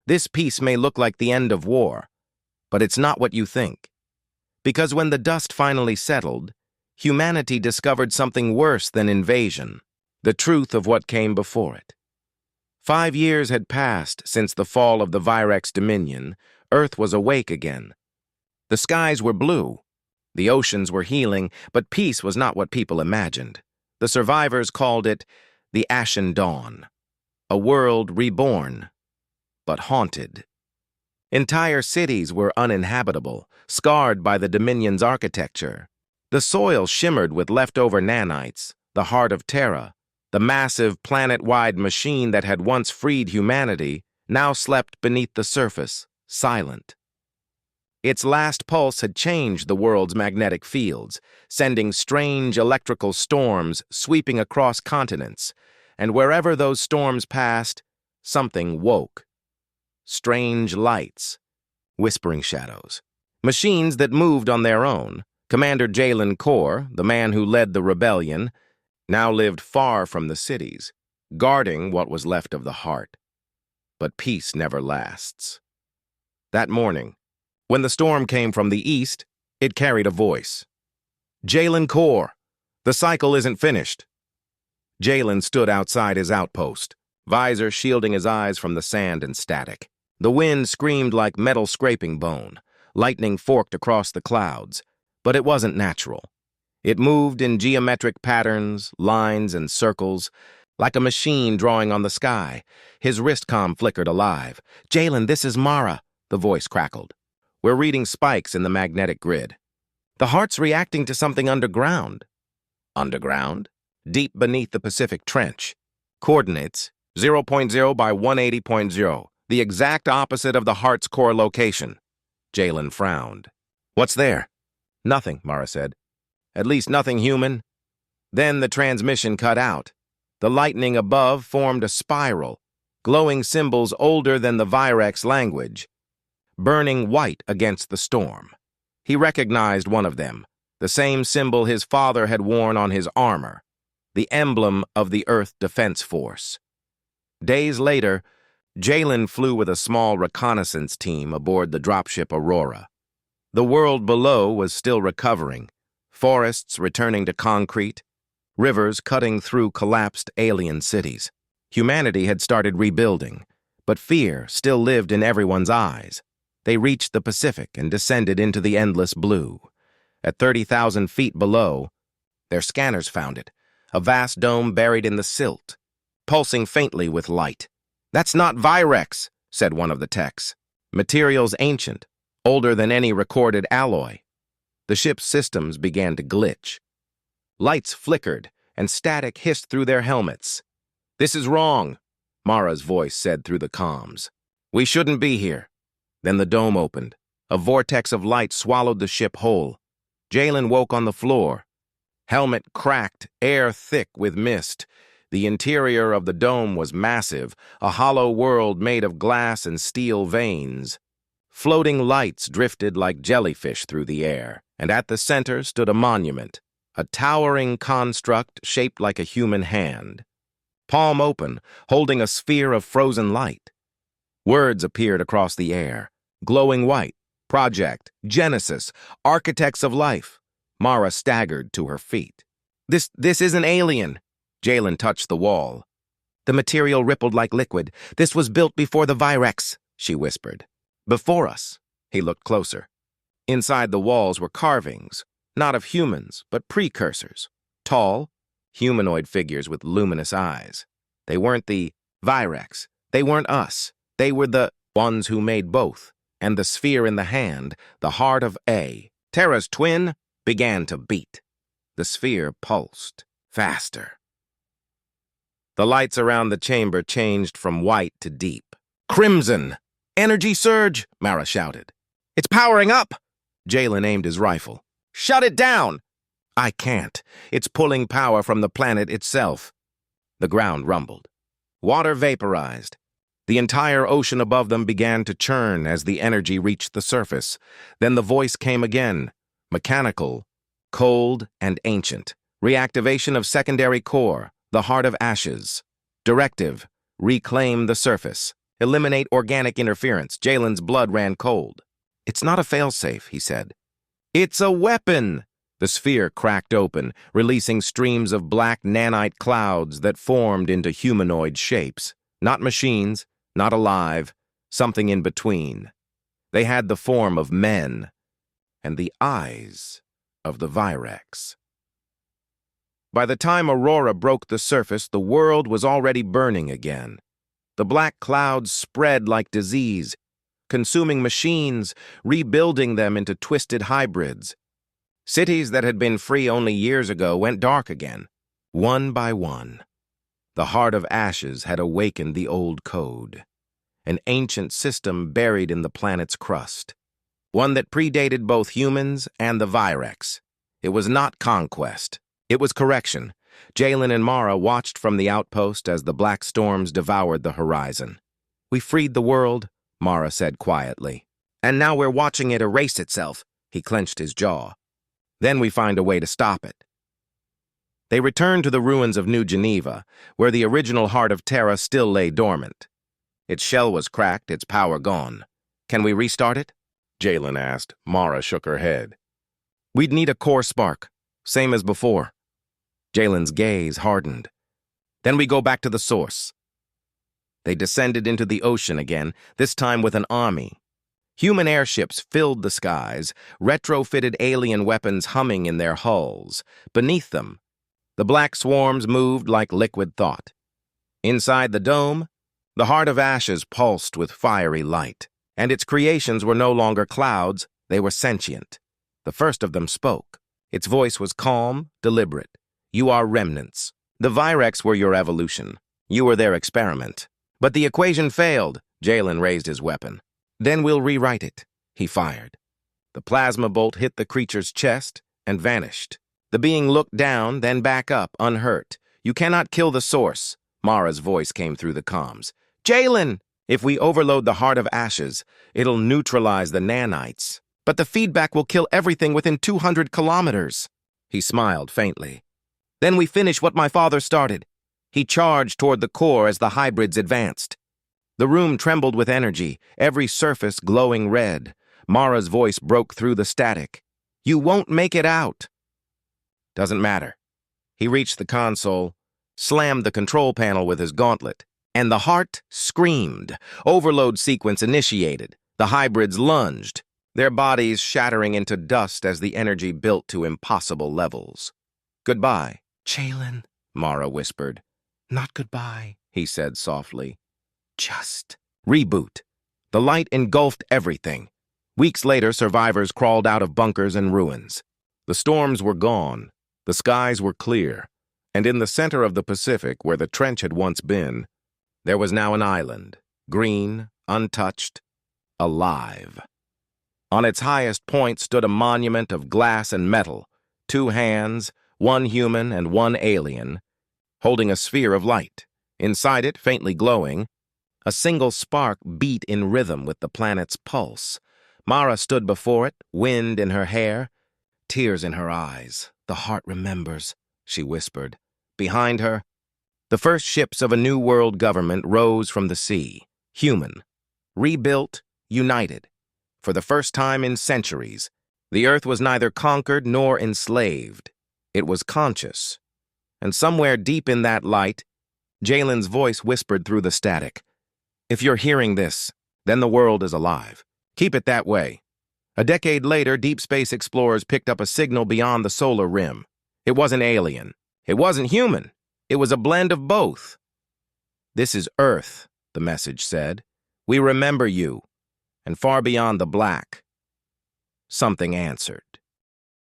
This peace may look like the end of war, but it's not what you think. Because when the dust finally settled, humanity discovered something worse than invasion, the truth of what came before it. 5 years had passed since the fall of the Virex Dominion. Earth was awake again. The skies were blue. The oceans were healing, but peace was not what people imagined. The survivors called it the Ashen Dawn, a world reborn, but haunted. Entire cities were uninhabitable, scarred by the Dominion's architecture. The soil shimmered with leftover nanites, the heart of Terra. The massive planet-wide machine that had once freed humanity now slept beneath the surface, silent. Its last pulse had changed the world's magnetic fields, sending strange electrical storms sweeping across continents, and wherever those storms passed, something woke. Strange lights, whispering shadows, machines that moved on their own. Commander Jalen Kor, the man who led the rebellion, now lived far from the cities, guarding what was left of the heart. But peace never lasts. That morning, when the storm came from the east, it carried a voice. Jalen Kor, the cycle isn't finished. Jalen stood outside his outpost, visor shielding his eyes from the sand and static. The wind screamed like metal scraping bone. Lightning forked across the clouds, but it wasn't natural. It moved in geometric patterns, lines, and circles, like a machine drawing on the sky. His wristcom flickered alive. Jalen, this is Mara, the voice crackled. We're reading spikes in the magnetic grid. The heart's reacting to something underground. Underground? Deep beneath the Pacific Trench. Coordinates 0.0 by 180.0, the exact opposite of the heart's core location. Jalen frowned. What's there? Nothing, Mara said. At least nothing human. Then the transmission cut out. The lightning above formed a spiral, glowing symbols older than the Virex language, burning white against the storm. He recognized one of them, the same symbol his father had worn on his armor, the emblem of the Earth Defense Force. Days later, Jalen flew with a small reconnaissance team aboard the dropship Aurora. The world below was still recovering, forests returning to concrete, rivers cutting through collapsed alien cities. Humanity had started rebuilding, but fear still lived in everyone's eyes. They reached the Pacific and descended into the endless blue. At 30,000 feet below, their scanners found it, a vast dome buried in the silt, pulsing faintly with light. That's not Virex, said one of the techs. Materials ancient, older than any recorded alloy. The ship's systems began to glitch. Lights flickered, and static hissed through their helmets. This is wrong, Mara's voice said through the comms. We shouldn't be here. Then the dome opened. A vortex of light swallowed the ship whole. Jalen woke on the floor. Helmet cracked, air thick with mist. The interior of the dome was massive, a hollow world made of glass and steel veins. Floating lights drifted like jellyfish through the air, and at the center stood a monument, a towering construct shaped like a human hand. Palm open, holding a sphere of frozen light. Words appeared across the air, glowing white, Project, Genesis, Architects of Life. Mara staggered to her feet. This isn't alien. Jalen touched the wall. The material rippled like liquid. This was built before the Virex, she whispered. Before us. He looked closer. Inside the walls were carvings, not of humans, but precursors. Tall, humanoid figures with luminous eyes. They weren't the Virex. They weren't us. They were the ones who made both. And the sphere in the hand, the heart of A, Terra's twin, began to beat. The sphere pulsed faster. The lights around the chamber changed from white to deep. Crimson! Energy surge! Mara shouted. It's powering up! Jalen aimed his rifle. Shut it down! I can't. It's pulling power from the planet itself. The ground rumbled. Water vaporized. The entire ocean above them began to churn as the energy reached the surface. Then the voice came again, mechanical, cold, and ancient. Reactivation of secondary core, the heart of ashes. Directive, reclaim the surface. Eliminate organic interference. Jalen's blood ran cold. It's not a failsafe, he said. It's a weapon! The sphere cracked open, releasing streams of black nanite clouds that formed into humanoid shapes. Not machines, not alive, something in between. They had the form of men, and the eyes of the Virex. By the time Aurora broke the surface, the world was already burning again. The black clouds spread like disease, consuming machines, rebuilding them into twisted hybrids. Cities that had been free only years ago went dark again, one by one. The heart of ashes had awakened the old code, an ancient system buried in the planet's crust, one that predated both humans and the Virex. It was not conquest. It was correction. Jalen and Mara watched from the outpost as the black storms devoured the horizon. We freed the world, Mara said quietly. And now we're watching it erase itself. He clenched his jaw. Then we find a way to stop it. They returned to the ruins of New Geneva, where the original heart of Terra still lay dormant. Its shell was cracked, its power gone. Can we restart it? Jalen asked. Mara shook her head. We'd need a core spark, same as before. Jalen's gaze hardened. Then we go back to the source. They descended into the ocean again, this time with an army. Human airships filled the skies, retrofitted alien weapons humming in their hulls. Beneath them, the black swarms moved like liquid thought. Inside the dome, the heart of ashes pulsed with fiery light, and its creations were no longer clouds, they were sentient. The first of them spoke. Its voice was calm, deliberate. You are remnants. The Virex were your evolution. You were their experiment. But the equation failed. Jalen raised his weapon. Then we'll rewrite it. He fired. The plasma bolt hit the creature's chest and vanished. The being looked down, then back up, unhurt. You cannot kill the source. Mara's voice came through the comms. Jalen! If we overload the heart of ashes, it'll neutralize the nanites. But the feedback will kill everything within 200 kilometers. He smiled faintly. Then we finish what my father started. He charged toward the core as the hybrids advanced. The room trembled with energy, every surface glowing red. Mara's voice broke through the static. You won't make it out. Doesn't matter. He reached the console, slammed the control panel with his gauntlet, and the heart screamed. Overload sequence initiated. The hybrids lunged, their bodies shattering into dust as the energy built to impossible levels. Goodbye. Jalen, Mara whispered. Not goodbye, he said softly. Just reboot. The light engulfed everything. Weeks later, survivors crawled out of bunkers and ruins. The storms were gone. The skies were clear. And in the center of the Pacific, where the trench had once been, there was now an island, green, untouched, alive. On its highest point stood a monument of glass and metal, 2 hands, one human and one alien, holding a sphere of light. Inside it, faintly glowing, a single spark beat in rhythm with the planet's pulse. Mara stood before it, wind in her hair, tears in her eyes. The heart remembers, she whispered. Behind her, the first ships of a new world government rose from the sea, human, rebuilt, united. For the first time in centuries, the Earth was neither conquered nor enslaved. It was conscious. And somewhere deep in that light, Jalen's voice whispered through the static. If you're hearing this, then the world is alive. Keep it that way. A decade later, deep space explorers picked up a signal beyond the solar rim. It wasn't alien. It wasn't human. It was a blend of both. This is Earth, the message said. We remember you. And far beyond the black, something answered.